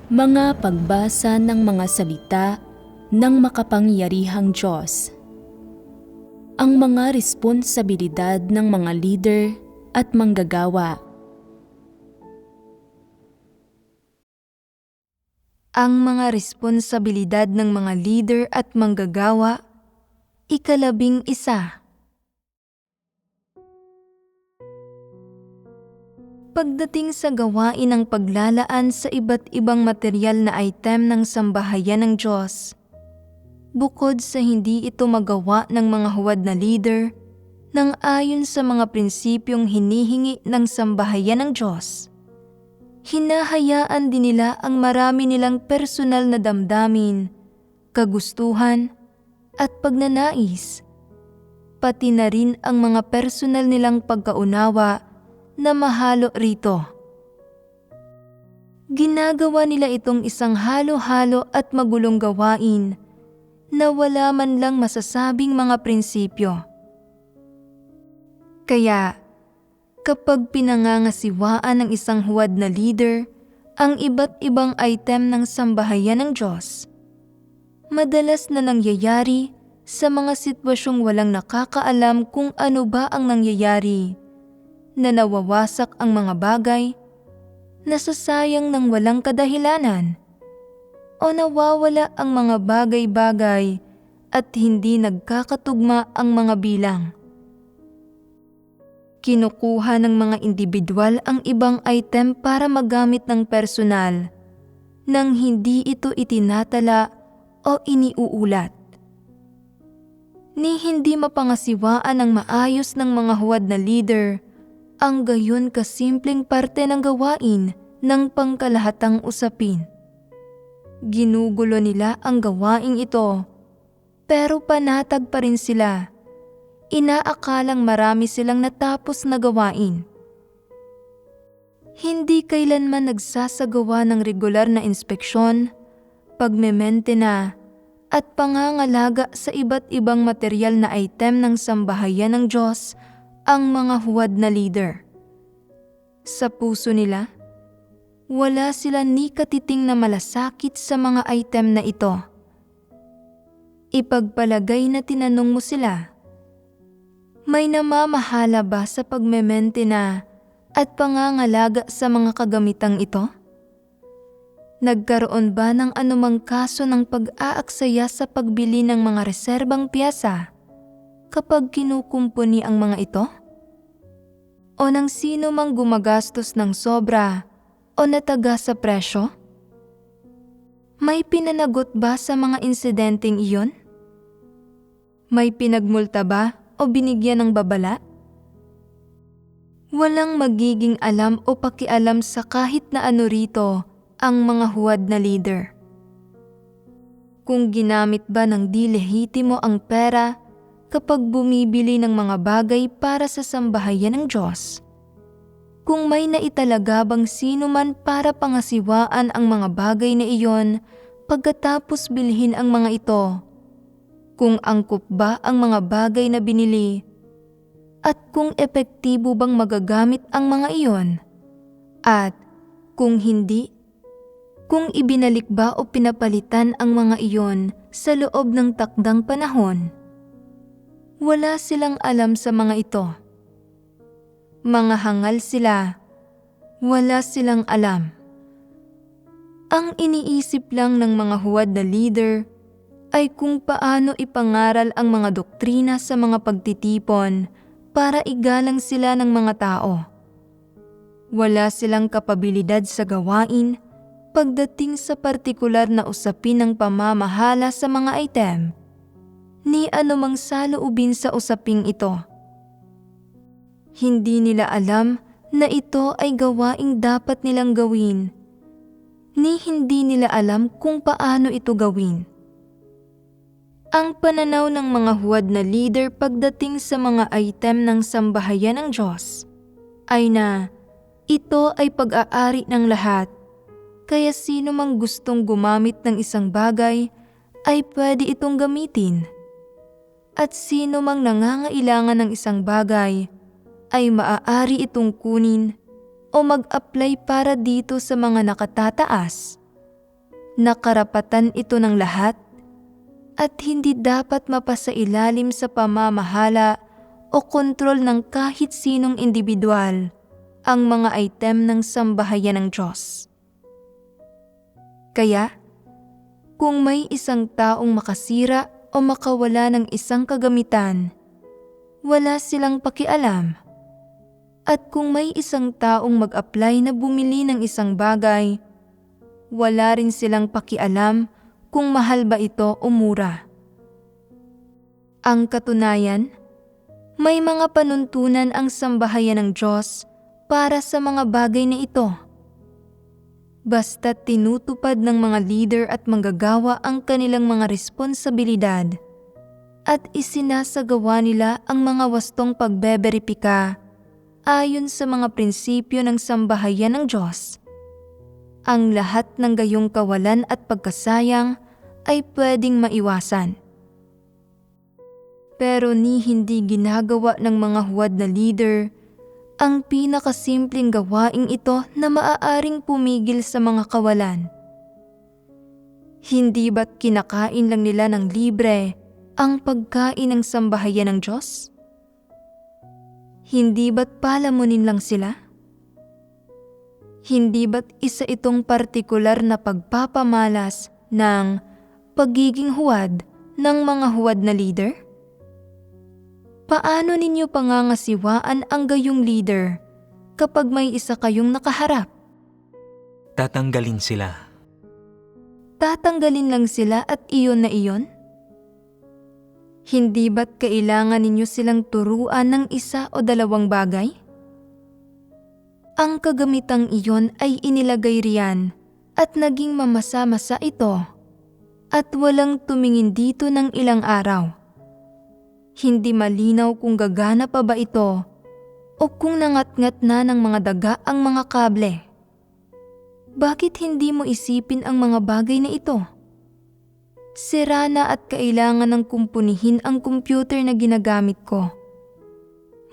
Mga pagbasa ng mga salita ng makapangyarihang Diyos. Ang mga responsibilidad ng mga leader at manggagawa. Ang mga responsibilidad ng mga leader at manggagawa, 11. Pagdating sa gawain ng paglalaan sa iba't ibang material na item ng sambahayan ng Diyos, bukod sa hindi ito magawa ng mga huwad na leader nang ayon sa mga prinsipyong hinihingi ng sambahayan ng Diyos, hinahayaan din nila ang marami nilang personal na damdamin, kagustuhan, at pagnanais, pati na rin ang mga personal nilang pagkaunawa na mahalo rito. Ginagawa nila itong isang halo-halo at magulong gawain na wala man lang masasabing mga prinsipyo. Kaya, kapag pinangangasiwaan ng isang huwad na leader ang iba't ibang item ng sambahayan ng Diyos, madalas na nangyayari sa mga sitwasyong walang nakakaalam kung ano ba ang nangyayari, na nawawasak ang mga bagay, nasasayang ng walang kadahilanan, o nawawala ang mga bagay-bagay at hindi nagkakatugma ang mga bilang. Kinukuha ng mga individual ang ibang item para magamit ng personal nang hindi ito itinatala o iniuulat. Ni hindi mapangasiwaan ng maayos ng mga huwad na leader ang gayon kasimpleng parte ng gawain ng pangkalahatang usapin. Ginugulo nila ang gawaing ito, pero panatag pa rin sila. Inaakalang marami silang natapos na gawain. Hindi kailanman nagsasagawa ng regular na inspeksyon, pagmementena, at pangangalaga sa iba't ibang material na item ng sambahayan ng Diyos ang mga huwad na leader. Sa puso nila, wala sila ni katiting na malasakit sa mga item na ito. Ipagpalagay na tinanong mo sila, may namamahala ba sa pagmementena at pangangalaga sa mga kagamitang ito? Nagkaroon ba ng anumang kaso ng pag-aaksaya sa pagbili ng mga reserbang piyasa kapag kinukumpuni ang mga ito? O ng sino mang gumagastos ng sobra o nataga sa presyo? May pinanagot ba sa mga insidenteng iyon? May pinagmulta ba o binigyan ng babala? Walang magiging alam o pakialam sa kahit na ano rito ang mga huwad na leader. Kung ginamit ba ng di lehitimo ang pera kapag bumibili ng mga bagay para sa sambahayan ng Diyos, kung may naitalaga bang sino man para pangasiwaan ang mga bagay na iyon pagkatapos bilhin ang mga ito, kung angkop ba ang mga bagay na binili, at kung epektibo bang magagamit ang mga iyon, at kung hindi, kung ibinalik ba o pinapalitan ang mga iyon sa loob ng takdang panahon. Wala silang alam sa mga ito. Mga hangal sila, wala silang alam. Ang iniisip lang ng mga huwad na leader ay kung paano ipangaral ang mga doktrina sa mga pagtitipon para igalang sila ng mga tao. Wala silang kapabilidad sa gawain pagdating sa partikular na usapin ng pamamahala sa mga item, ni anumang saloobin sa usaping ito. Hindi nila alam na ito ay gawaing dapat nilang gawin, ni hindi nila alam kung paano ito gawin. Ang pananaw ng mga huwad na leader pagdating sa mga item ng sambahayan ng Diyos ay na ito ay pag-aari ng lahat, kaya sino mang gustong gumamit ng isang bagay ay pwede itong gamitin. At sino mang nangangailangan ng isang bagay ay maaari itong kunin o mag-apply para dito sa mga nakatataas na karapatan ito ng lahat at hindi dapat mapasailalim sa pamamahala o kontrol ng kahit sinong individual ang mga item ng sambahayan ng Diyos. Kaya, kung may isang taong makasira o makawala ng isang kagamitan, wala silang pakialam. At kung may isang taong mag-apply na bumili ng isang bagay, wala rin silang pakialam kung mahal ba ito o mura. Ang katunayan, may mga panuntunan ang sambahayan ng Diyos para sa mga bagay na ito. Basta't tinutupad ng mga leader at manggagawa ang kanilang mga responsibilidad at isinasagawa nila ang mga wastong pagbeberipika ayon sa mga prinsipyo ng sambahayan ng Diyos, ang lahat ng gayong kawalan at pagkasayang ay pwedeng maiwasan. Pero hindi ginagawa ng mga huwad na leader ang pinakasimpleng gawaing ito na maaaring pumigil sa mga kawalan. Hindi ba't kinakain lang nila ng libre ang pagkain ng sambahayan ng Diyos? Hindi ba't palamunin lang sila? Hindi ba't isa itong partikular na pagpapamalas ng pagiging huwad ng mga huwad na leader? Paano ninyo pangangasiwaan ang gayong leader kapag may isa kayong nakaharap? Tatanggalin sila. Tatanggalin lang sila at iyon na iyon? Hindi ba't kailangan ninyo silang turuan ng isa o dalawang bagay? Ang kagamitang iyon ay inilagay riyan at naging mamasa-masa ito at walang tumingin dito ng ilang araw. Hindi malinaw kung gagana pa ba ito o kung nangat-ngat na ng mga daga ang mga kable. Bakit hindi mo isipin ang mga bagay na ito? Sira na at kailangan ng kumpunihin ang computer na ginagamit ko.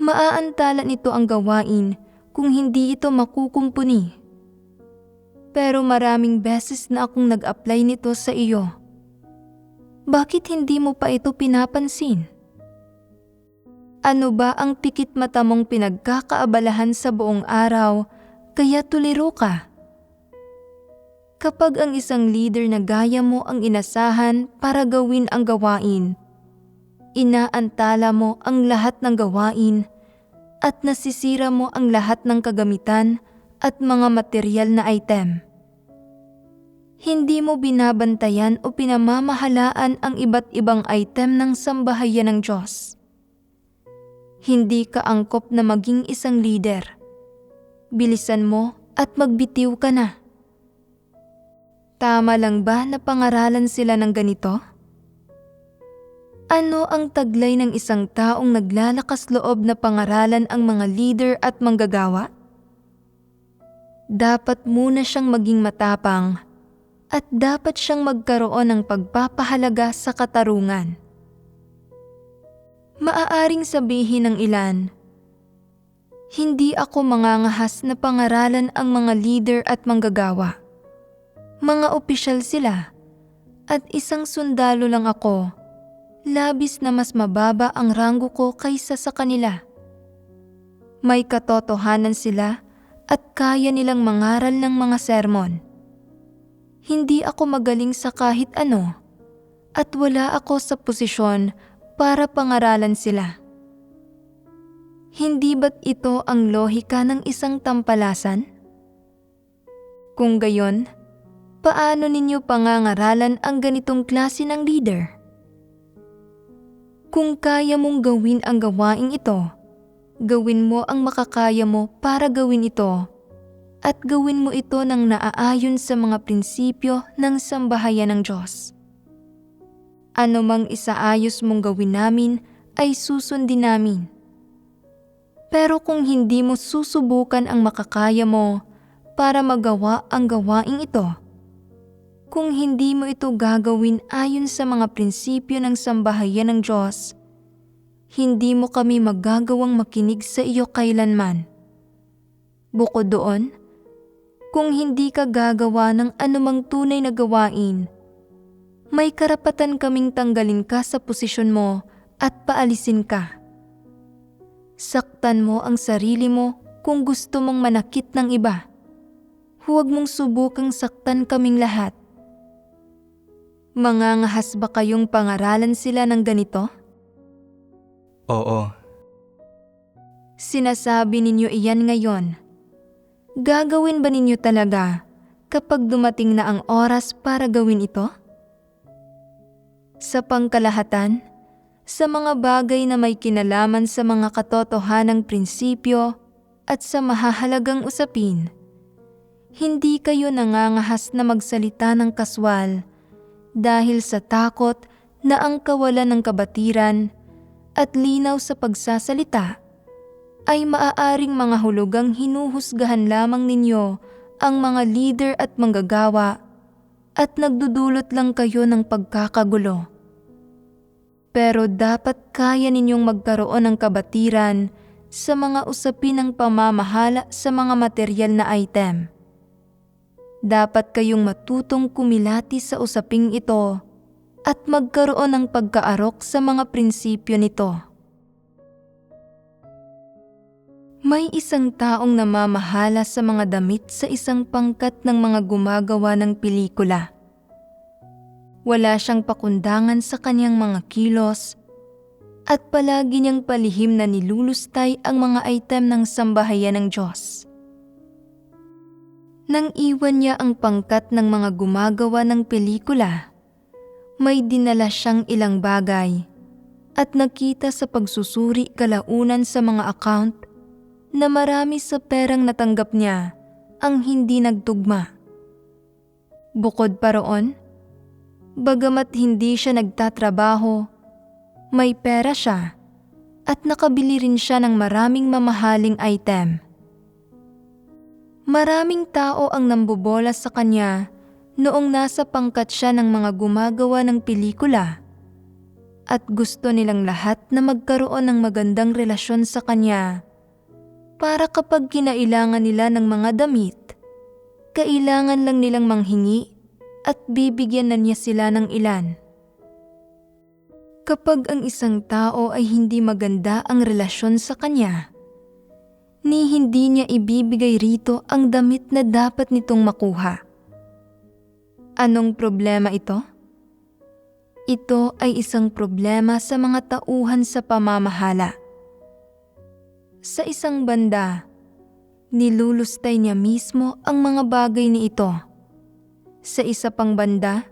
Maaantala nito ang gawain kung hindi ito makukumpuni. Pero maraming beses na akong nag-apply nito sa iyo. Bakit hindi mo pa ito pinapansin? Ano ba ang pikit mata mong pinagkakaabalahan sa buong araw kaya tuliro ka? Kapag ang isang leader na gaya mo ang inasahan para gawin ang gawain, inaantala mo ang lahat ng gawain at nasisira mo ang lahat ng kagamitan at mga material na item. Hindi mo binabantayan o pinamamahalaan ang iba't ibang item ng sambahayan ng Diyos. Hindi ka angkop na maging isang leader. Bilisan mo at magbitiw ka na. Tama lang ba na pangaralan sila ng ganito? Ano ang taglay ng isang taong naglalakas loob na pangaralan ang mga leader at manggagawa? Dapat muna siyang maging matapang at dapat siyang magkaroon ng pagpapahalaga sa katarungan. Maaaring sabihin ng ilan, hindi ako mangangahas na pangaralan ang mga leader at manggagawa. Mga opisyal sila at isang sundalo lang ako. Labis na mas mababa ang ranggo ko kaysa sa kanila. May katotohanan sila at kaya nilang mangaral ng mga sermon. Hindi ako magaling sa kahit ano at wala ako sa posisyon para pangaralan sila. Hindi ba't ito ang lohika ng isang tampalasan? Kung gayon, paano ninyo pangangaralan ang ganitong klase ng leader? Kung kaya mong gawin ang gawaing ito, gawin mo ang makakaya mo para gawin ito at gawin mo ito ng naaayon sa mga prinsipyo ng sambahayan ng Diyos. Ano mang isaayos mong gawin namin ay susundin namin. Pero kung hindi mo susubukan ang makakaya mo para magawa ang gawaing ito, kung hindi mo ito gagawin ayon sa mga prinsipyo ng sambahayan ng Diyos, hindi mo kami magagawang makinig sa iyo kailanman. Bukod doon, Kung hindi ka gagawa ng anumang tunay na gawain, may karapatan kaming tanggalin ka sa posisyon mo at paalisin ka. Saktan mo ang sarili mo kung gusto mong manakit ng iba. Huwag mong subukang saktan kaming lahat. Mangangahas ba kayong pangaralan sila ng ganito? Oo, Sinasabi ninyo iyan ngayon. Gagawin ba ninyo talaga kapag dumating na ang oras para gawin ito? Sa pangkalahatan, sa mga bagay na may kinalaman sa mga katotohanang prinsipyo at sa mahahalagang usapin, hindi kayo nangangahas na magsalita ng kaswal dahil sa takot na ang kawalan ng kabatiran at linaw sa pagsasalita ay maaaring mga hulugang hinuhusgahan lamang ninyo ang mga leader at manggagawa at nagdudulot lang kayo ng pagkakagulo. Pero dapat kaya ninyong magkaroon ng kabatiran sa mga usapin ng pamamahala sa mga materyal na item. Dapat kayong matutong kumilati sa usaping ito at magkaroon ng pagkaarok sa mga prinsipyo nito. May isang taong namamahala sa mga damit sa isang pangkat ng mga gumagawa ng pelikula. Wala siyang pakundangan sa kanyang mga kilos at palagi niyang palihim na nilulustay ang mga item ng sambahayan ng Diyos. Nang iwan niya ang pangkat ng mga gumagawa ng pelikula, may dinala siyang ilang bagay at nakita sa pagsusuri kalaunan sa mga account na marami sa perang natanggap niya ang hindi nagtugma. Bukod pa roon, bagamat hindi siya nagtatrabaho, may pera siya at nakabili rin siya ng maraming mamahaling item. Maraming tao ang nambobola sa kanya noong nasa pangkat siya ng mga gumagawa ng pelikula at gusto nilang lahat na magkaroon ng magandang relasyon sa kanya para kapag kinailangan nila ng mga damit, kailangan lang nilang manghingi at bibigyan na niya sila ng ilan. Kapag ang isang tao ay hindi maganda ang relasyon sa kanya, ni hindi niya ibibigay rito ang damit na dapat nitong makuha. Anong problema ito? Ito ay isang problema sa mga tauhan sa pamamahala. Sa isang banda, nilulustay niya mismo ang mga bagay ni ito. Sa isa pang banda,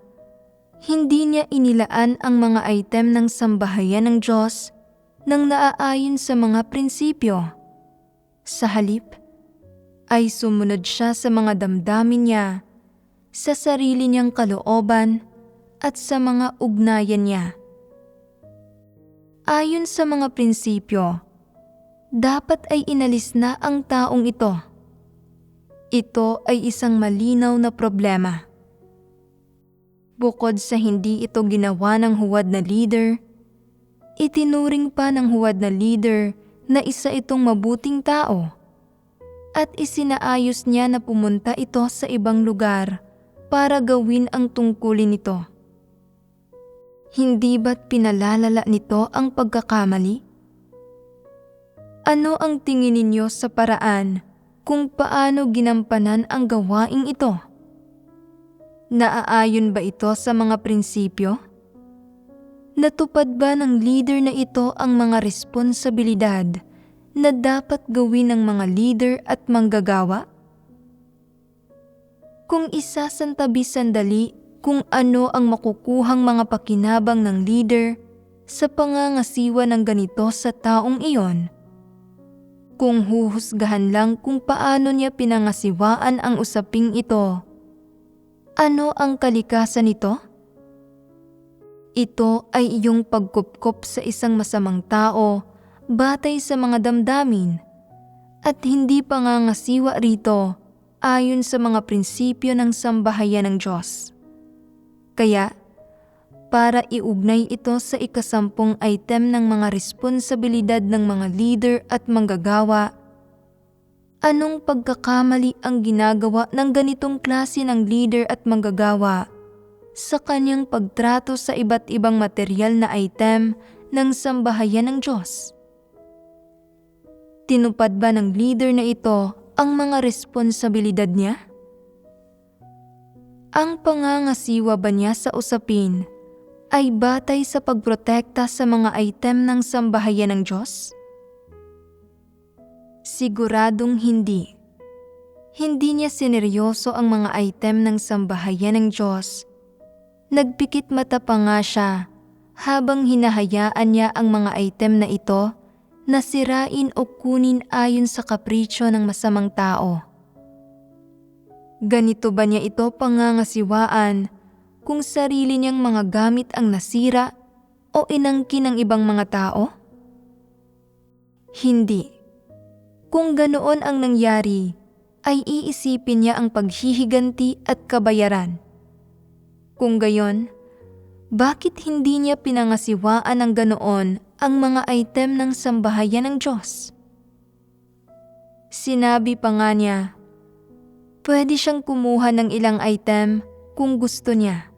hindi niya inilaan ang mga item ng sambahayan ng Diyos nang naaayon sa mga prinsipyo. Sa halip, ay sumunod siya sa mga damdamin niya, sa sarili niyang kalooban at sa mga ugnayan niya. Ayon sa mga prinsipyo, dapat ay inalis na ang taong ito. Ito ay isang malinaw na problema. Bukod sa hindi ito ginawa ng huwad na leader, itinuring pa ng huwad na leader na isa itong mabuting tao at isinaayos niya na pumunta ito sa ibang lugar para gawin ang tungkulin nito. Hindi ba't pinalalala nito ang pagkakamali? Ano ang tingin ninyo sa paraan kung paano ginampanan ang gawaing ito? Naaayon ba ito sa mga prinsipyo? Natupad ba ng leader na ito ang mga responsibilidad na dapat gawin ng mga leader at manggagawa? Kung isasantabi sandali kung ano ang makukuhang mga pakinabang ng leader sa pangangasiwa ng ganito sa taong iyon, kung huhusgahan lang kung paano niya pinangasiwaan ang usaping ito, ano ang kalikasan nito? Ito ay iyong pagkupkop sa isang masamang tao batay sa mga damdamin at hindi pangangasiwa rito ayon sa mga prinsipyo ng sambahayan ng Diyos. Kaya, para iugnay ito sa ikasampung item ng mga responsibilidad ng mga leader at manggagawa, Anong pagkakamali ang ginagawa ng ganitong klase ng leader at manggagawa sa kanyang pagtrato sa iba't ibang material na item ng sambahayan ng Diyos? Tinupad ba ng leader na ito ang mga responsibilidad niya? Ang pangangasiwa ba niya sa usapin ay batay sa pagprotekta sa mga item ng sambahayan ng Diyos? Siguradong hindi. Hindi niya sineryoso ang mga item ng sambahayan ng Diyos. Nagpikit mata pa nga siya habang hinahayaan niya ang mga item na ito na sirain o kunin ayon sa kapritsyo ng masamang tao. Ganito ba niya ito pangangasiwaan kung sarili niyang mga gamit ang nasira o inangkin ng ibang mga tao? Hindi. Kung ganoon ang nangyari, ay iisipin niya ang paghihiganti at kabayaran. Kung gayon, bakit hindi niya pinangasiwaan ng ganoon ang mga item ng sambahayan ng Diyos? Sinabi pa nga niya, pwede siyang kumuha ng ilang item kung gusto niya.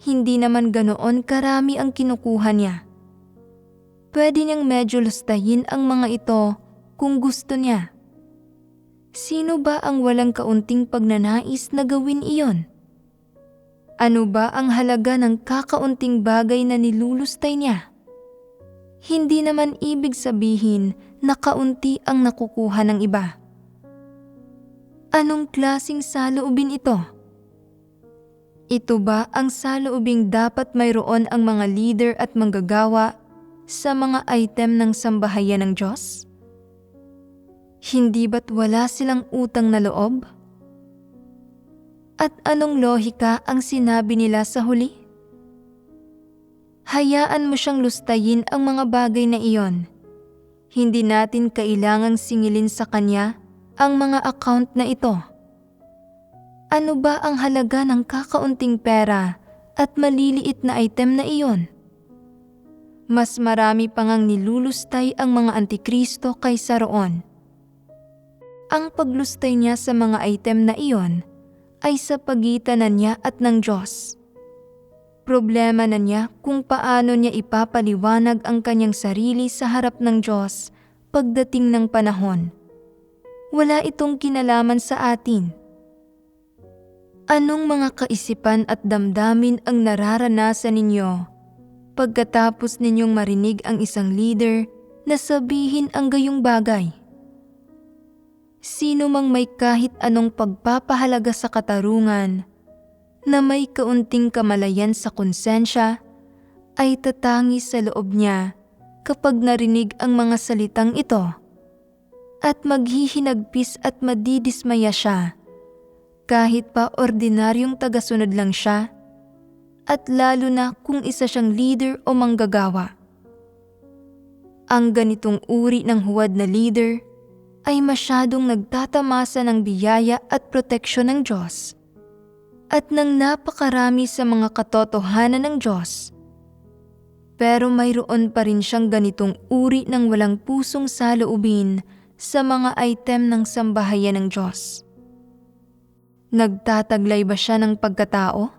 Hindi naman ganoon karami ang kinukuha niya. Pwede niyang medyo lustahin ang mga ito kung gusto niya. Sino ba ang walang kaunting pagnanais na gawin iyon? Ano ba ang halaga ng kakaunting bagay na nilulustay niya? Hindi naman ibig sabihin na kaunti ang nakukuha ng iba. Anong klaseng saloobin ito? Ito ba ang saloobing dapat mayroon ang mga leader at manggagawa sa mga item ng sambahayan ng Diyos? Hindi ba't wala silang utang na loob? At anong lohika ang sinabi nila sa huli? Hayaan mo siyang lustayin ang mga bagay na iyon. Hindi natin kailangang singilin sa kanya ang mga account na ito. Ano ba ang halaga ng kakaunting pera at maliliit na item na iyon? Mas marami pa ngang nilulustay ang mga antikristo kaysa roon. Ang paglustay niya sa mga item na iyon ay sa pagitan na niya at ng Diyos. Problema na niya kung paano niya ipapaliwanag ang kanyang sarili sa harap ng Diyos pagdating ng panahon. Wala itong kinalaman sa atin. Anong mga kaisipan at damdamin ang nararanasan ninyo pagkatapos ninyong marinig ang isang leader na sabihin ang gayong bagay? Sino mang may kahit anong pagpapahalaga sa katarungan na may kaunting kamalayan sa konsensya ay tatangi sa loob niya kapag narinig ang mga salitang ito at maghihinagpis at madidismaya siya kahit pa ordinaryong tagasunod lang siya at lalo na kung isa siyang leader o manggagawa. Ang ganitong uri ng huwad na leader ay masyadong nagtatamasa ng biyaya at proteksyon ng Diyos at ng napakarami sa mga katotohanan ng Diyos. Pero mayroon pa rin siyang ganitong uri ng walang pusong saloobin sa mga item ng sambahayan ng Diyos. Nagtataglay ba siya ng pagkatao?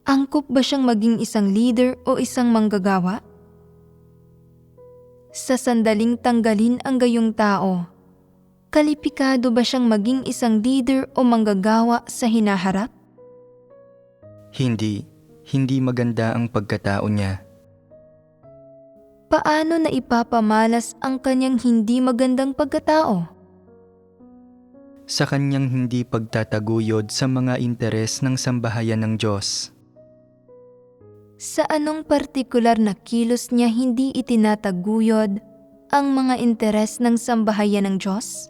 Angkop ba siyang maging isang leader o isang manggagawa? Sa sandaling tanggalin ang gayong tao, kalipikado ba siyang maging isang leader o manggagawa sa hinaharap? Hindi maganda ang pagkatao niya. Paano na ipapamalas ang kanyang hindi magandang pagkatao? Sa kanyang hindi pagtataguyod sa mga interes ng sambahayan ng Diyos. Sa anong partikular na kilos niya hindi itinataguyod ang mga interes ng sambahayan ng Diyos?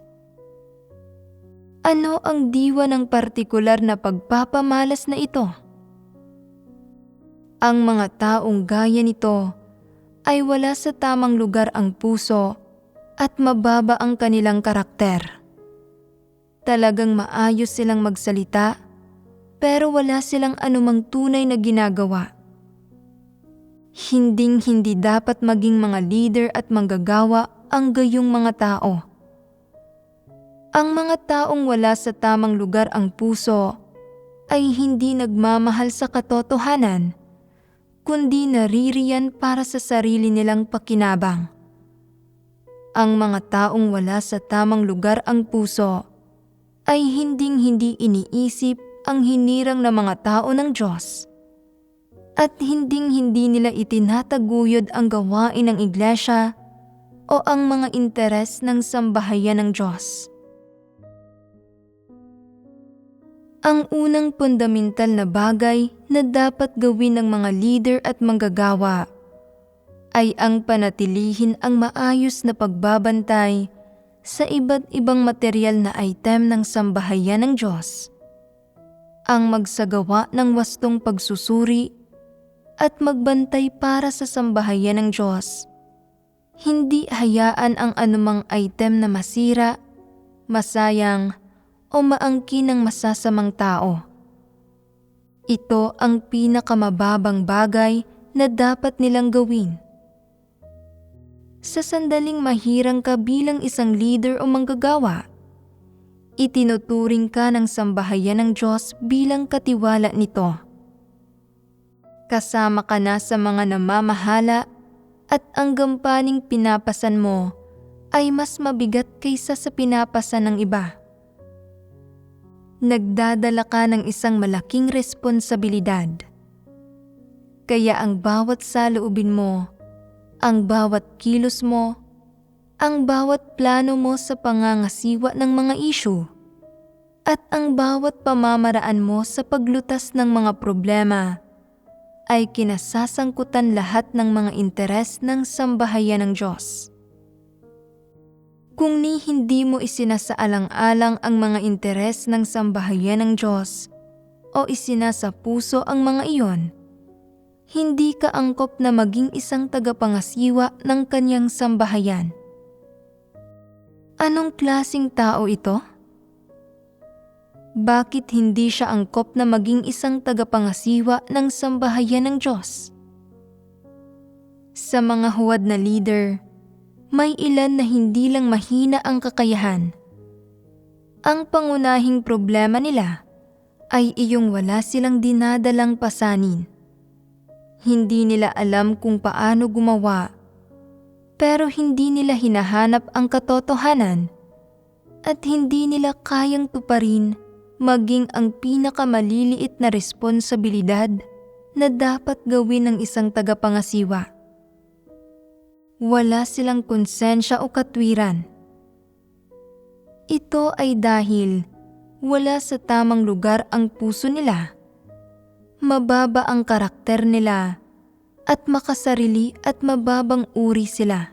Ano ang diwa ng partikular na pagpapamalas na ito? Ang mga taong gaya nito ay wala sa tamang lugar ang puso at mababa ang kanilang karakter. Talagang maayos silang magsalita pero wala silang anumang tunay na ginagawa. Hinding-hindi dapat maging mga leader at manggagawa ang gayong mga tao. Ang mga taong wala sa tamang lugar ang puso ay hindi nagmamahal sa katotohanan, kundi naririyan para sa sarili nilang pakinabang. Ang mga taong wala sa tamang lugar ang puso ay hinding-hindi iniisip ang hinirang na mga tao ng Diyos at hinding-hindi nila itinataguyod ang gawain ng iglesia o ang mga interes ng sambahayan ng Diyos. Ang unang fundamental na bagay na dapat gawin ng mga leader at manggagawa ay ang panatilihin ang maayos na pagbabantay sa iba't ibang material na item ng sambahayan ng Diyos, ang magsagawa ng wastong pagsusuri at magbantay para sa sambahayan ng Diyos. Hindi hayaan ang anumang item na masira, masayang, o maangkin ng masasamang tao. Ito ang pinakamababang bagay na dapat nilang gawin. Sa sandaling mahirang ka bilang isang leader o manggagawa, itinuturing ka ng sambahayan ng Diyos bilang katiwala nito. Kasama ka na sa mga namamahala at ang gampaning pinapasan mo ay mas mabigat kaysa sa pinapasan ng iba. Nagdadala ka ng isang malaking responsibilidad. Kaya ang bawat saloobin mo, ang bawat kilos mo, ang bawat plano mo sa pangangasiwa ng mga issue, at ang bawat pamamaraan mo sa paglutas ng mga problema ay kinasasangkutan lahat ng mga interes ng sambahayan ng Diyos. Kung hindi mo isinasaalang-alang ang mga interes ng sambahayan ng Diyos o isinasa puso ang mga iyon, hindi ka angkop na maging isang tagapangasiwa ng kanyang sambahayan. Anong klaseng tao ito? Bakit hindi siya angkop na maging isang tagapangasiwa ng sambahayan ng Diyos? Sa mga huwad na leader, may ilan na hindi lang mahina ang kakayahan. Ang pangunahing problema nila ay iyong wala silang dinadalang pasanin. Hindi nila alam kung paano gumawa, pero hindi nila hinahanap ang katotohanan at hindi nila kayang tuparin maging ang pinakamaliliit na responsibilidad na dapat gawin ng isang tagapangasiwa. Wala silang konsensya o katwiran. Ito ay dahil wala sa tamang lugar ang puso nila, mababa ang karakter nila, at makasarili at mababang uri sila.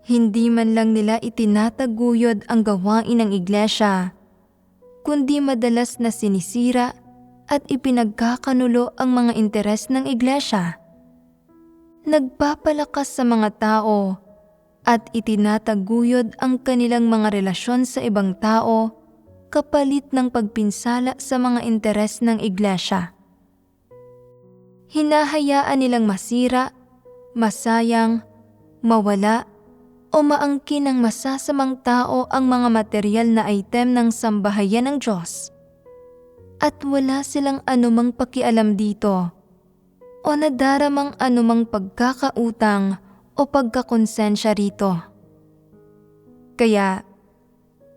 Hindi man lang nila itinataguyod ang gawain ng iglesia, kundi madalas na sinisira at ipinagkakanulo ang mga interes ng iglesia. Nagpapalakas sa mga tao at itinataguyod ang kanilang mga relasyon sa ibang tao kapalit ng pagpinsala sa mga interes ng iglesia. Hinahayaan nilang masira, masayang, mawala o maangkin ng masasamang tao ang mga material na item ng sambahayan ng Diyos. At wala silang anumang pakialam dito o nadaramang anumang pagkakautang o pagkakonsensya rito. Kaya,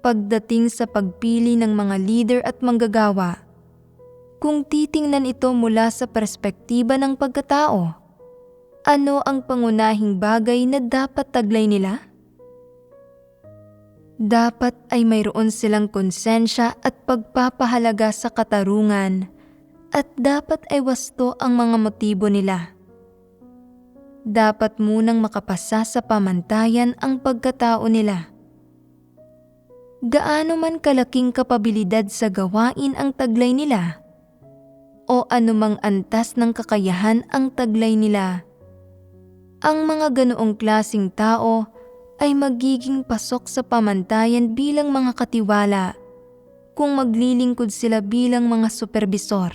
pagdating sa pagpili ng mga leader at manggagawa, kung titingnan ito mula sa perspektiba ng pagkatao, ano ang pangunahing bagay na dapat taglay nila? Dapat ay mayroon silang konsensya at pagpapahalaga sa katarungan, at dapat ay wasto ang mga motibo nila. Dapat munang makapasa sa pamantayan ang pagkatao nila. Gaano man kalaking kapabilidad sa gawain ang taglay nila, o anumang antas ng kakayahan ang taglay nila, ang mga ganoong klaseng tao ay magiging pasok sa pamantayan bilang mga katiwala kung maglilingkod sila bilang mga superbisor.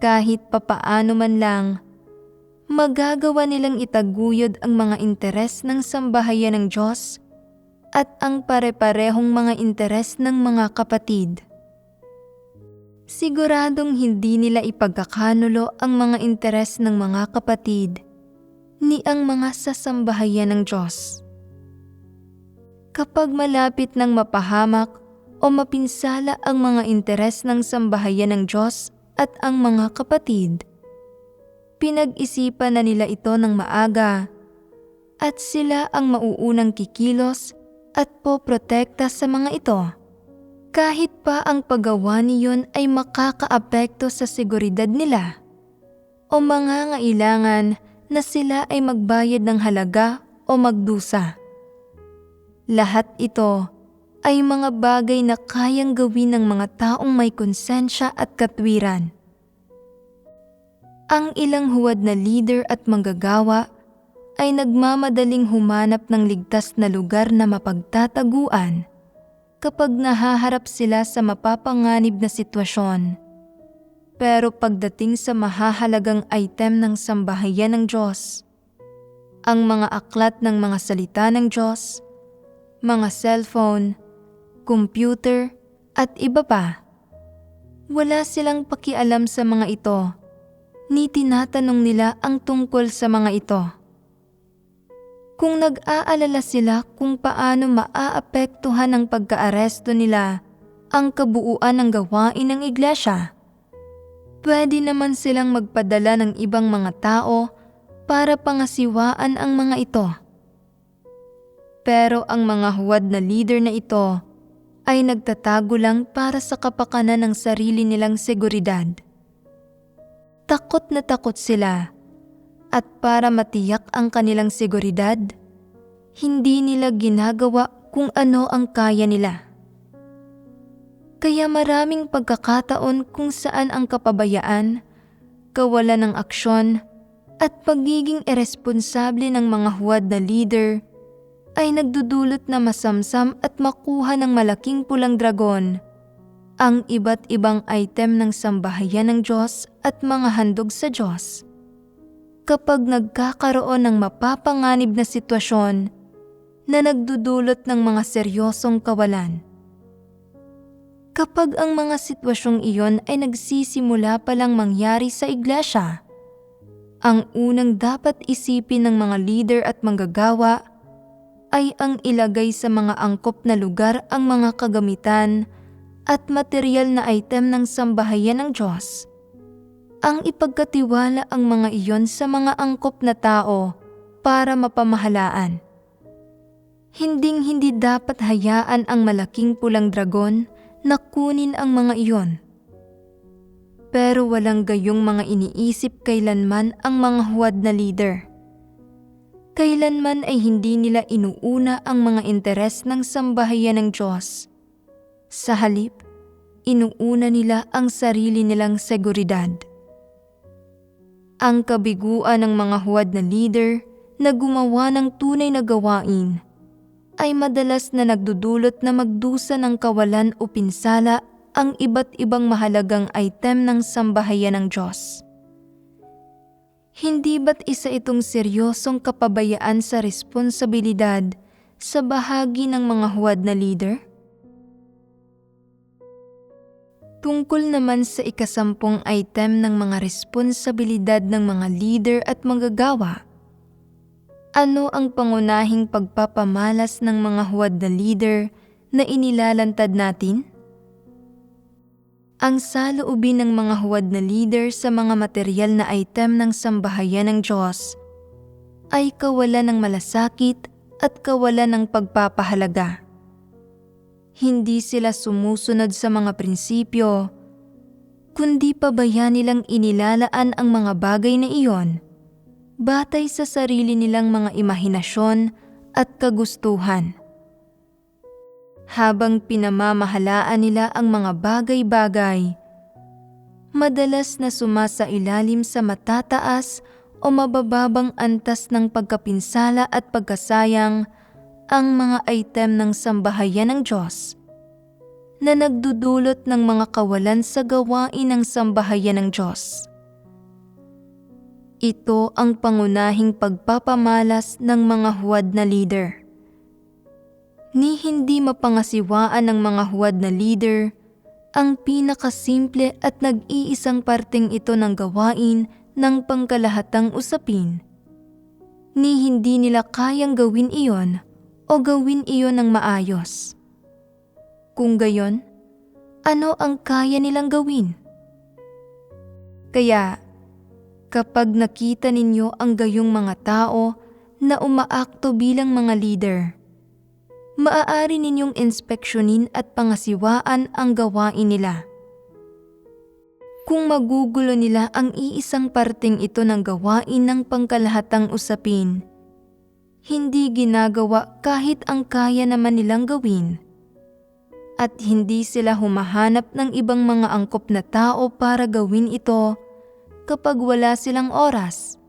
Kahit papaano man lang, magagawa nilang itaguyod ang mga interes ng sambahayan ng Diyos at ang pare-parehong mga interes ng mga kapatid. Siguradong hindi nila ipagkakanulo ang mga interes ng mga kapatid ni ang mga sasambahayan ng Diyos. Kapag malapit ng mapahamak o mapinsala ang mga interes ng sambahayan ng Diyos at ang mga kapatid, pinag-isipan na nila ito ng maaga at sila ang mauunang kikilos at poprotekta sa mga ito. Kahit pa ang paggawa niyon ay makakaapekto sa seguridad nila o mangangailangan na sila ay magbayad ng halaga o magdusa. Lahat ito ay mga bagay na kayang gawin ng mga taong may konsensya at katwiran. Ang ilang huwad na leader at manggagawa ay nagmamadaling humanap ng ligtas na lugar na mapagtataguan kapag nahaharap sila sa mapapanganib na sitwasyon. Pero pagdating sa mahahalagang item ng sambahayan ng Diyos, ang mga aklat ng mga salita ng Diyos, mga cellphone, computer at iba pa, wala silang pakialam sa mga ito, ni tinatanong nila ang tungkol sa mga ito. Kung nag-aalala sila kung paano maaapektuhan ng pagkaaresto nila ang kabuuan ng gawain ng iglesia, pwede naman silang magpadala ng ibang mga tao para pangasiwaan ang mga ito. Pero ang mga huwad na leader na ito ay nagtatago lang para sa kapakanan ng sarili nilang seguridad. Takot na takot sila. At para matiyak ang kanilang seguridad, hindi nila ginagawa kung ano ang kaya nila. Kaya maraming pagkakataon kung saan ang kapabayaan, kawalan ng aksyon, at pagiging iresponsable ng mga huwad na leader ay nagdudulot na masamsam at makuha ng malaking pulang dragon ang iba't ibang item ng sambahayan ng Diyos at mga handog sa Diyos. Kapag nagkakaroon ng mapapanganib na sitwasyon na nagdudulot ng mga seryosong kawalan. Kapag ang mga sitwasyong iyon ay nagsisimula pa lang mangyari sa iglesia, ang unang dapat isipin ng mga leader at manggagawa ay ang ilagay sa mga angkop na lugar ang mga kagamitan at material na item ng sambahayan ng Diyos. Ang ipagkatiwala ang mga iyon sa mga angkop na tao para mapamahalaan. Hinding-hindi dapat hayaan ang malaking pulang dragon na kunin ang mga iyon. Pero walang gayong mga iniisip kailanman ang mga huwad na leader. Kailanman ay hindi nila inuuna ang mga interes ng sambahayan ng Diyos. Sa halip, inuuna nila ang sarili nilang seguridad. Ang kabiguan ng mga huwad na leader na gumawa ng tunay na gawain ay madalas na nagdudulot na magdusa ng kawalan o pinsala ang iba't ibang mahalagang item ng sambahayan ng Diyos. Hindi ba't isa itong seryosong kapabayaan sa responsibilidad sa bahagi ng mga huwad na leader? Tungkol naman sa ikasampung item ng mga responsibilidad ng mga leader at manggagawa, ano ang pangunahing pagpapamalas ng mga huwad na leader na inilalantad natin? Ang saloobin ng mga huwad na leader sa mga material na item ng sambahayan ng Diyos ay kawalan ng malasakit at kawalan ng pagpapahalaga. Hindi sila sumusunod sa mga prinsipyo, kundi pabayaan nilang inilalaan ang mga bagay na iyon batay sa sarili nilang mga imahinasyon at kagustuhan. Habang pinamamahalaan nila ang mga bagay-bagay, madalas na sumasailalim sa matataas o mabababang antas ng pagkapinsala at pagkasayang ang mga item ng sambahayan ng Diyos na nagdudulot ng mga kawalan sa gawain ng sambahayan ng Diyos. Ito ang pangunahing pagpapamalas ng mga huwad na leader. ni hindi mapangasiwaan ng mga huwad na leader ang pinakasimple at nag-iisang parteng ito ng gawain ng pangkalahatang usapin, ni hindi nila kayang gawin iyon o gawin iyon ng maayos. Kung gayon, ano ang kaya nilang gawin? Kaya, kapag nakita ninyo ang gayong mga tao na umaakto bilang mga leader, maaari ninyong inspeksyonin at pangasiwaan ang gawain nila. Kung magugulo nila ang iisang parteng ito ng gawain ng pangkalahatang usapin, hindi ginagawa kahit ang kaya naman nilang gawin, at hindi sila humahanap ng ibang mga angkop na tao para gawin ito kapag wala silang oras,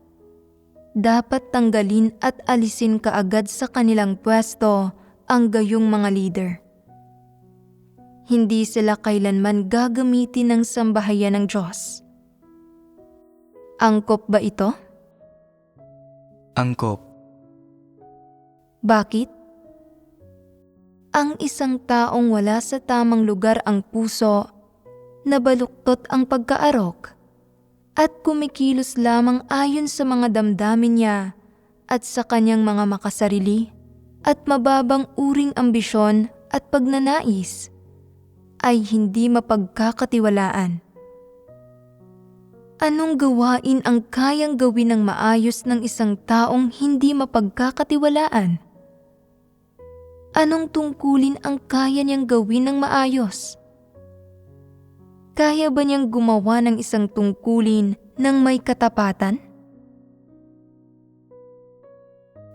dapat tanggalin at alisin kaagad sa kanilang pwesto ang gayong mga leader. Hindi sila kailanman gagamitin ng sambahayan ng Diyos. Angkop ba ito? Angkop. Bakit? Ang isang taong wala sa tamang lugar ang puso, nabaluktot ang pagkaarok, at kumikilos lamang ayon sa mga damdamin niya at sa kanyang mga makasarili at mababang uring ambisyon at pagnanais, ay hindi mapagkakatiwalaan. Anong gawain ang kayang gawin ng maayos ng isang taong hindi mapagkakatiwalaan? Anong tungkulin ang kaya niyang gawin ng maayos? Kaya ba niyang gumawa ng isang tungkulin ng may katapatan?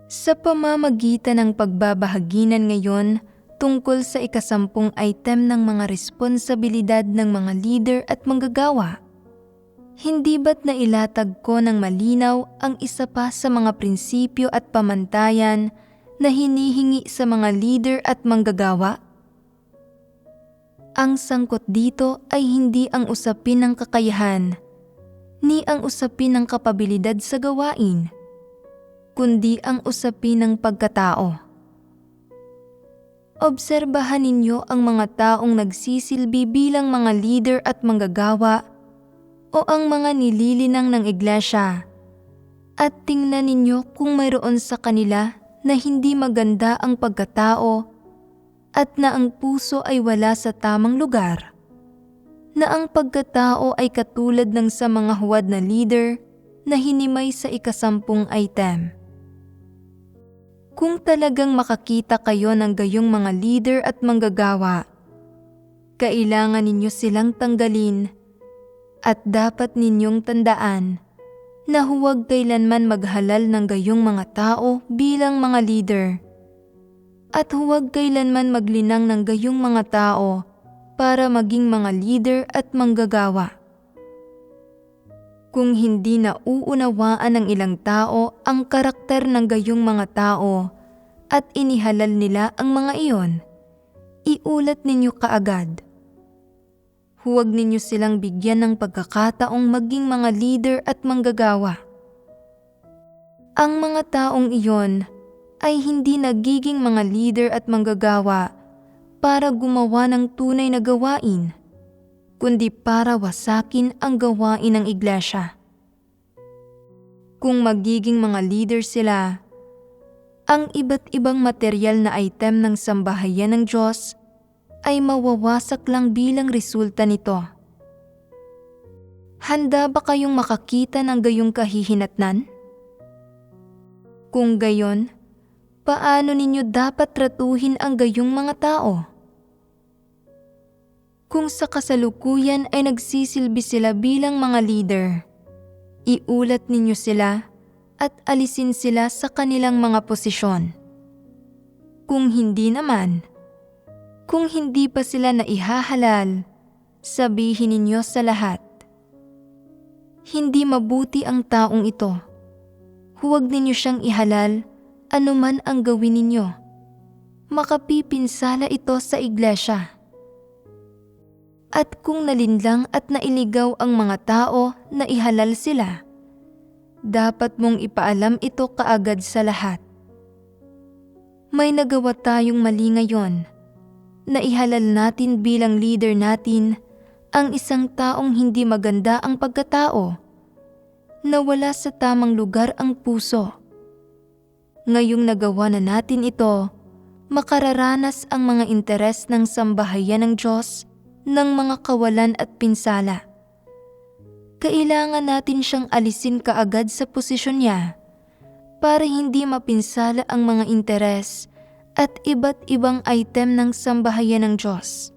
Sa pamamagitan ng pagbabahaginan ngayon tungkol sa 10 item ng mga responsibilidad ng mga leader at manggagawa, hindi ba't nailatag ko ng malinaw ang isa pa sa mga prinsipyo at pamantayan na hinihingi sa mga leader at manggagawa? Ang sangkot dito ay hindi ang usapin ng kakayahan, ni ang usapin ng kapabilidad sa gawain, kundi ang usapin ng pagkatao. Obserbahan ninyo ang mga taong nagsisilbi bilang mga leader at manggagawa o ang mga nililinang ng iglesia, at tingnan ninyo kung mayroon sa kanila na hindi maganda ang pagkatao at na ang puso ay wala sa tamang lugar, na ang pagkatao ay katulad ng sa mga huwad na leader na hinimay sa 10 item. Kung talagang makakita kayo ng gayong mga leader at manggagawa, kailangan ninyo silang tanggalin at dapat ninyong tandaan na huwag kailanman maghalal ng gayong mga tao bilang mga leader, at huwag kailanman maglinang ng gayong mga tao para maging mga leader at manggagawa. Kung hindi na uunawaan ng ilang tao ang karakter ng gayong mga tao at inihalal nila ang mga iyon, iulat ninyo kaagad. Huwag ninyo silang bigyan ng pagkakataong maging mga leader at manggagawa. Ang mga taong iyon ay hindi nagiging mga leader at manggagawa para gumawa ng tunay na gawain, kundi para wasakin ang gawain ng iglesia. Kung magiging mga leader sila, ang iba't ibang material na item ng sambahayan ng Diyos ay mawawasak lang bilang resulta nito. Handa ba kayong makakita ng gayong kahihinatnan? Kung gayon, paano ninyo dapat tratuhin ang gayong mga tao? Kung sa kasalukuyan ay nagsisilbi sila bilang mga leader, iulat ninyo sila at alisin sila sa kanilang mga posisyon. Kung hindi naman, kung hindi pa sila naihahalal, sabihin ninyo sa lahat, hindi mabuti ang taong ito. Huwag ninyo siyang ihalal anuman ang gawin ninyo. Makapipinsala ito sa iglesia. At kung nalinlang at nailigaw ang mga tao na ihalal sila, dapat mong ipaalam ito kaagad sa lahat. may nagawa tayong mali ngayon. Naihalal natin bilang leader natin ang isang taong hindi maganda ang pagkatao. Nawala sa tamang lugar ang puso. Ngayong nagawa na natin ito, makararanas ang mga interes ng sambahayan ng Diyos ng mga kawalan at pinsala. Kailangan natin siyang alisin kaagad sa posisyon niya para hindi mapinsala ang mga interes at iba't ibang item ng sambahayan ng Diyos.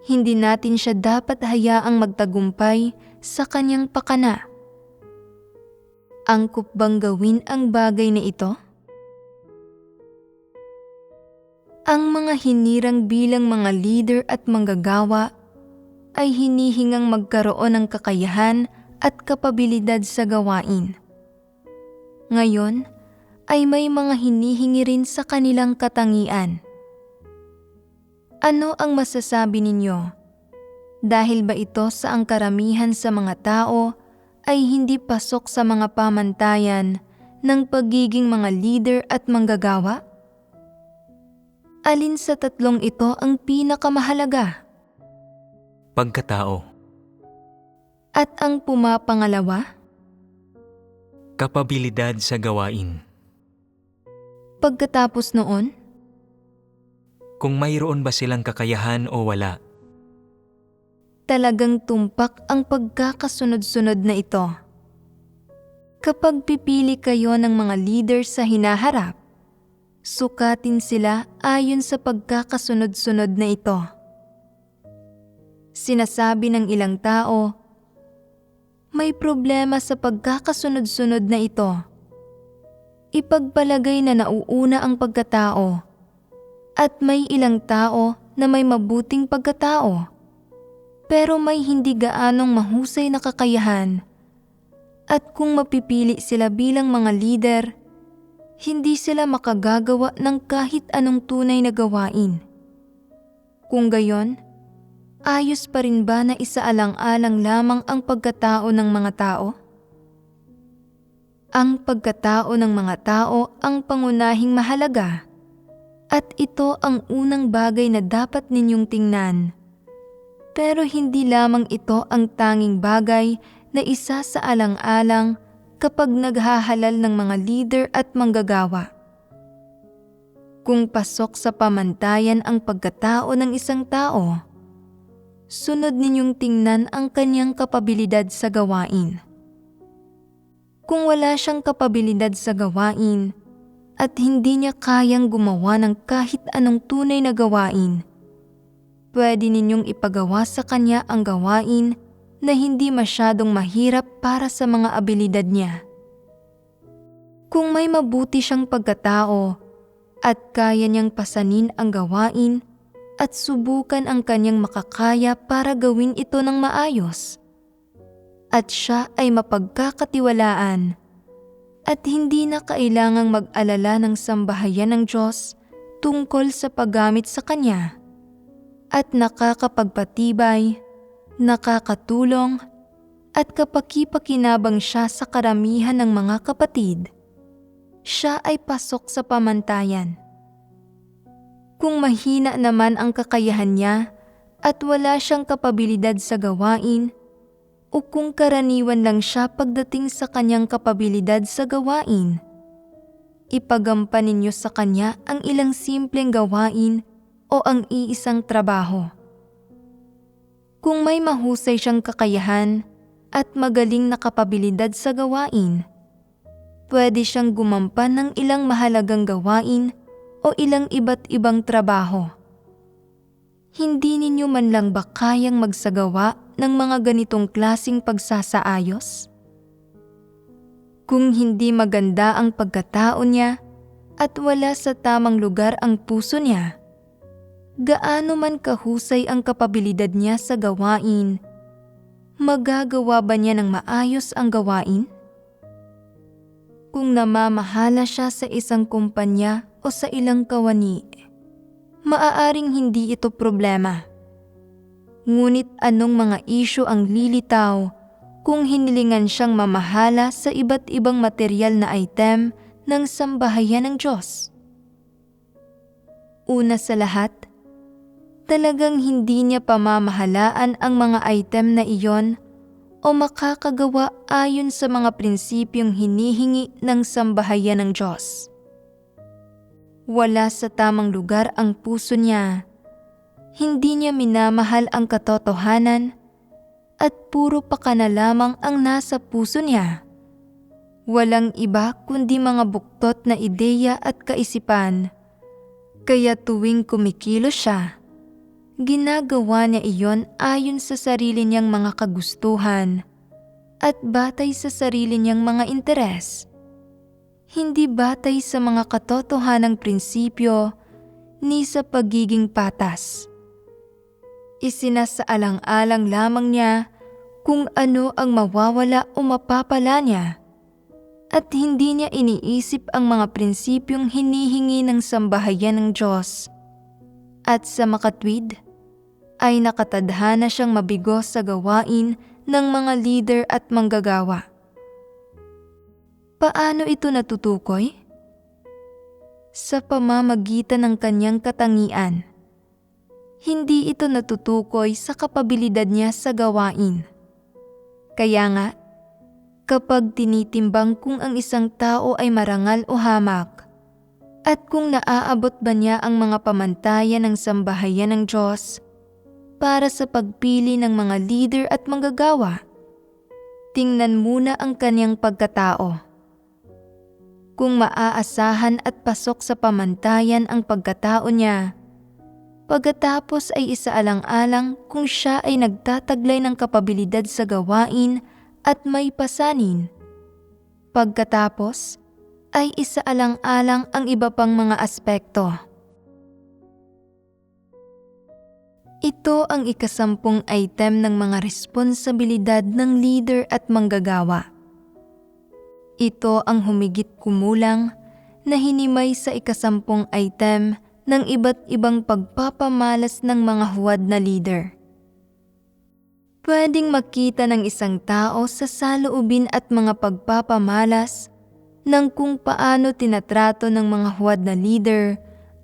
Hindi natin siya dapat hayaang magtagumpay sa kanyang pakana. Angkop bang gawin ang bagay na ito? Ang mga hinirang bilang mga leader at manggagawa ay hinihingang magkaroon ng kakayahan at kapabilidad sa gawain. Ngayon, ay may mga hinihingi rin sa kanilang katangian. Ano ang masasabi ninyo? Dahil ba ito sa ang karamihan sa mga tao ay hindi pasok sa mga pamantayan ng pagiging mga leader at manggagawa? Alin sa tatlong ito ang pinakamahalaga? Pagkatao. At ang pumapangalawa? Kapabilidad sa gawain. Pagkatapos noon? Kung mayroon ba silang kakayahan o wala. Talagang tumpak ang pagkakasunod-sunod na ito. Kapag pipili kayo ng mga leader sa hinaharap, sukatin sila ayon sa pagkakasunod-sunod na ito. Sinasabi ng ilang tao, may problema sa pagkakasunod-sunod na ito. Ipagpalagay na nauuna ang pagkatao at may ilang tao na may mabuting pagkatao pero may hindi gaanong mahusay na kakayahan at kung mapipili sila bilang mga leader, hindi sila makagagawa ng kahit anong tunay na gawain. Kung gayon, ayos pa rin ba na isaalang-alang lamang ang pagkatao ng mga tao? Ang pagkatao ng mga tao ang pangunahing mahalaga at ito ang unang bagay na dapat ninyong tingnan. Pero hindi lamang ito ang tanging bagay na isa sa alang-alang kapag naghahalal ng mga leader at manggagawa. Kung pasok sa pamantayan ang pagkatao ng isang tao, sunod ninyong tingnan ang kanyang kapabilidad sa gawain. Kung wala siyang kapabilidad sa gawain at hindi niya kayang gumawa ng kahit anong tunay na gawain, pwede ninyong ipagawa sa kanya ang gawain na hindi masyadong mahirap para sa mga abilidad niya. Kung may mabuti siyang pagkatao at kaya niyang pasanin ang gawain at subukan ang kanyang makakaya para gawin ito ng maayos, at siya ay mapagkakatiwalaan at hindi na kailangang mag-alala ng sambahayan ng Diyos tungkol sa paggamit sa kanya at nakakapagpatibay, nakakatulong at kapakipakinabang siya sa karamihan ng mga kapatid, siya ay pasok sa pamantayan. Kung mahina naman ang kakayahan niya at wala siyang kapabilidad sa gawain, o kung karaniwan lang siya pagdating sa kanyang kapabilidad sa gawain, ipagampan ninyo sa kanya ang ilang simpleng gawain o ang iisang trabaho. Kung may mahusay siyang kakayahan at magaling na kapabilidad sa gawain, pwede siyang gumampan ng ilang mahalagang gawain o ilang iba't ibang trabaho. Hindi ninyo man lang ba kayang magsagawa ng mga ganitong klasing pagsasaayos? Kung hindi maganda ang pagkatao niya at wala sa tamang lugar ang puso niya, gaano man kahusay ang kapabilidad niya sa gawain, magagawa ba niya ng maayos ang gawain? Kung namamahala siya sa isang kumpanya o sa ilang kawani, maaaring hindi ito problema. Ngunit anong mga isyu ang lilitaw kung hinilingan siyang mamahala sa iba't ibang material na item ng sambahayan ng Diyos? una sa lahat, talagang hindi niya pamamahalaan ang mga item na iyon o makakagawa ayon sa mga prinsipyong hinihingi ng sambahayan ng Diyos. Wala sa tamang lugar ang puso niya. Hindi niya minamahal ang katotohanan at puro pakana lamang ang nasa puso niya. Walang iba kundi mga buktot na ideya at kaisipan. Kaya tuwing kumikilos siya, ginagawa niya iyon ayon sa sarili niyang mga kagustuhan at batay sa sarili niyang mga interes. Hindi batay sa mga katotohanang prinsipyo ni sa pagiging patas. Isinasaalang-alang lamang niya kung ano ang mawawala o mapapala niya at hindi niya iniisip ang mga prinsipyong hinihingi ng sambahayan ng Diyos. At sa makatwid, ay nakatadhana siyang mabigo sa gawain ng mga leader at manggagawa. Paano ito natutukoy? Sa pamamagitan ng kanyang katangian. Hindi ito natutukoy sa kapabilidad niya sa gawain. Kaya nga, kapag tinitimbang kung ang isang tao ay marangal o hamak, at kung naaabot ba niya ang mga pamantayan ng sambahayan ng Diyos para sa pagpili ng mga leader at manggagawa, tingnan muna ang kanyang pagkatao. Kung maaasahan at pasok sa pamantayan ang pagkatao niya, pagkatapos ay isaalang-alang kung siya ay nagtataglay ng kapabilidad sa gawain at may pasanin. Pagkatapos ay isaalang-alang ang iba pang mga aspekto. Ito ang ikasampung item ng mga responsibilidad ng leader at manggagawa. Ito ang humigit kumulang na hinimay sa ikasampung item ng iba't ibang pagpapamalas ng mga huwad na leader. Pwedeng makita ng isang tao sa saloobin at mga pagpapamalas ng kung paano tinatrato ng mga huwad na leader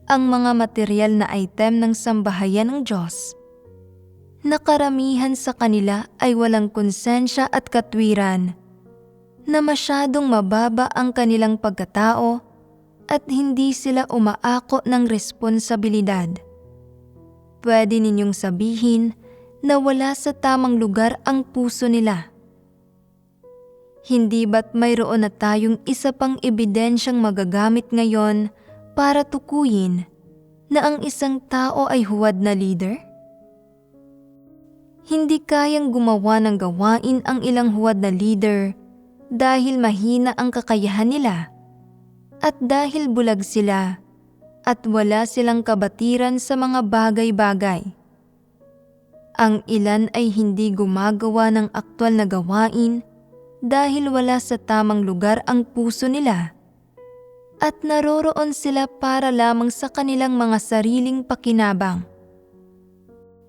ang mga material na item ng sambahayan ng Diyos. Nakaramihan sa kanila ay walang konsensya at katwiran, na masyadong mababa ang kanilang pagkatao at hindi sila umaako ng responsibilidad. Pwede ninyong sabihin na wala sa tamang lugar ang puso nila. Hindi ba't mayroon na tayong isa pang ebidensyang magagamit ngayon para tukuyin na ang isang tao ay huwad na leader? Hindi kayang gumawa ng gawain ang ilang huwad na leader dahil mahina ang kakayahan nila at dahil bulag sila at wala silang kabatiran sa mga bagay-bagay. Ang ilan ay hindi gumagawa ng aktwal na gawain dahil wala sa tamang lugar ang puso nila at naroroon sila para lamang sa kanilang mga sariling pakinabang.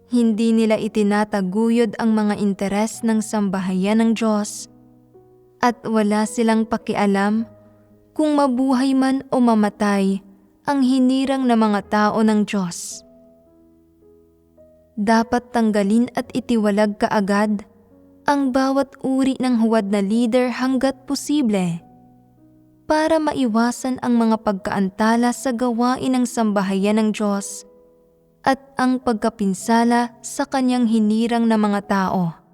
Hindi nila itinataguyod ang mga interes ng sambahayan ng Diyos at wala silang pakialam kung mabuhay man o mamatay ang hinirang na mga tao ng Diyos. Dapat tanggalin at itiwalag kaagad ang bawat uri ng huwad na leader hanggat posible para maiwasan ang mga pagkaantala sa gawain ng sambahayan ng Diyos at ang pagkapinsala sa kanyang hinirang na mga tao.